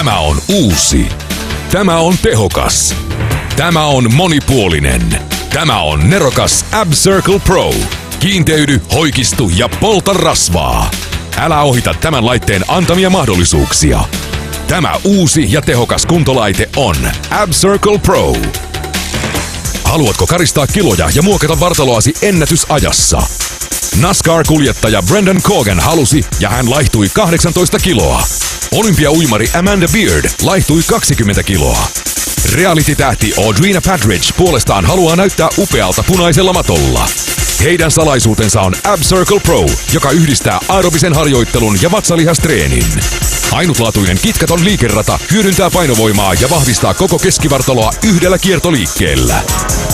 Tämä on uusi. Tämä on tehokas. Tämä on monipuolinen. Tämä on nerokas Ab-Circle Pro. Kiinteydy, hoikistu ja polta rasvaa. Älä ohita tämän laitteen antamia mahdollisuuksia. Tämä uusi ja tehokas kuntolaite on Ab-Circle Pro. Haluatko karistaa kiloja ja muokata vartaloasi ennätysajassa? NASCAR-kuljettaja Brendan Cogan halusi ja hän laihtui 18 kiloa. Olympiauimari Amanda Beard laihtui 20 kiloa. Reality-tähti Audrina Patridge puolestaan haluaa näyttää upealta punaisella matolla. Heidän salaisuutensa on Ab-Circle Pro, joka yhdistää aerobisen harjoittelun ja vatsalihastreenin. Ainutlaatuinen kitkaton liikerata hyödyntää painovoimaa ja vahvistaa koko keskivartaloa yhdellä kiertoliikkeellä.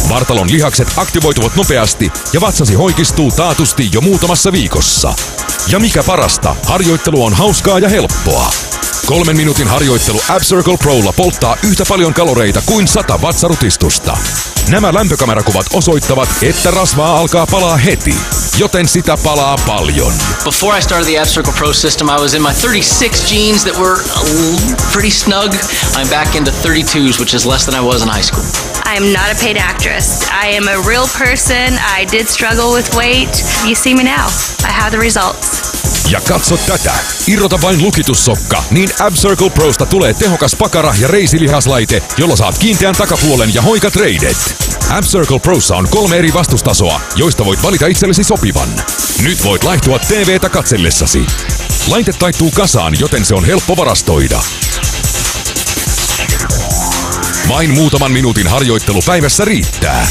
Vartalon lihakset aktivoituvat nopeasti ja vatsasi hoikistuu taatusti jo muutamassa viikossa. Ja mikä parasta, harjoittelu on hauskaa ja helppoa. 3 minuutin harjoittelu Ab-Circle Prolla polttaa yhtä paljon kaloreita kuin 100 vatsarutistusta. Nämä lämpökamerakuvat osoittavat, että rasvaa alkaa palaa heti, joten sitä palaa paljon. Before I started the Ab-Circle Pro system, I was in my 36 jeans that were pretty snug. I'm back into 32s, which is less than I was in high school. I am not a paid actress. I am a real person. I did struggle with weight. You see me now. I have the results. Ja katso tätä. Irrota vain lukitussokka, niin Ab-Circle Prosta tulee tehokas pakara ja reisilihaslaite, jolla saat kiinteän takapuolen ja hoikat reidet. Ab-Circle Prossa on 3 eri vastustasoa, joista voit valita itsellesi sopivan. Nyt voit laihtua TV:tä katsellessasi. Laite taittuu kasaan, joten se on helppo varastoida. Vain muutaman minuutin harjoittelu päivässä riittää.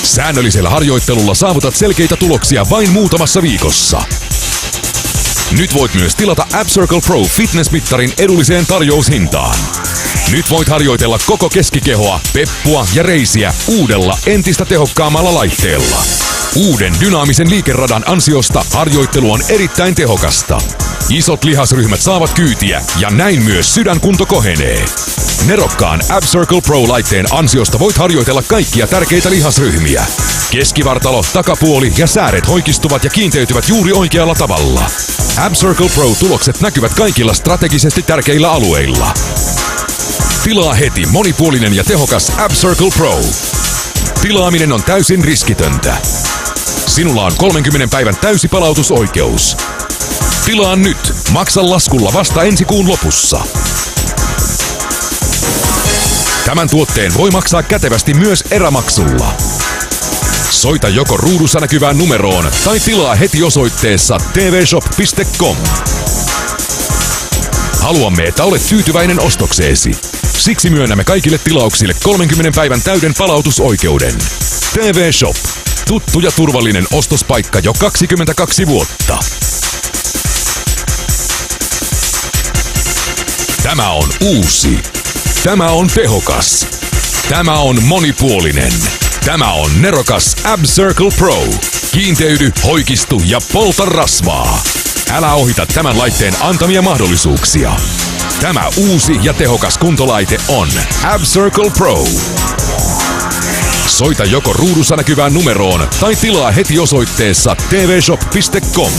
Säännöllisellä harjoittelulla saavutat selkeitä tuloksia vain muutamassa viikossa. Nyt voit myös tilata Ab-Circle Pro fitnessmittarin edulliseen tarjoushintaan. Nyt voit harjoitella koko keskikehoa, peppua ja reisiä uudella entistä tehokkaammalla laitteella. Uuden dynaamisen liikeradan ansiosta harjoittelu on erittäin tehokasta. Isot lihasryhmät saavat kyytiä ja näin myös sydänkunto kohenee. Nerokkaan Ab-Circle Pro-laitteen ansiosta voit harjoitella kaikkia tärkeitä lihasryhmiä. Keskivartalo, takapuoli ja sääret hoikistuvat ja kiinteytyvät juuri oikealla tavalla. Ab-Circle Pro-tulokset näkyvät kaikilla strategisesti tärkeillä alueilla. Tilaa heti monipuolinen ja tehokas Ab-Circle Pro. Tilaaminen on täysin riskitöntä. Sinulla on 30 päivän täysi palautusoikeus. Tilaa nyt. Maksa laskulla vasta ensi kuun lopussa. Tämän tuotteen voi maksaa kätevästi myös erämaksulla. Soita joko ruudussa näkyvään numeroon tai tilaa heti osoitteessa tvshop.com. Haluamme, että olet tyytyväinen ostokseesi. Siksi myönnämme kaikille tilauksille 30 päivän täyden palautusoikeuden. TV Shop. Tuttu ja turvallinen ostospaikka jo 22 vuotta. Tämä on uusi. Tämä on tehokas. Tämä on monipuolinen. Tämä on nerokas Ab-Circle Pro. Kiinteydy, hoikistu ja polta rasvaa. Älä ohita tämän laitteen antamia mahdollisuuksia. Tämä uusi ja tehokas kuntolaite on Ab-Circle Pro. Soita joko ruudussa näkyvään numeroon tai tilaa heti osoitteessa tvshop.com.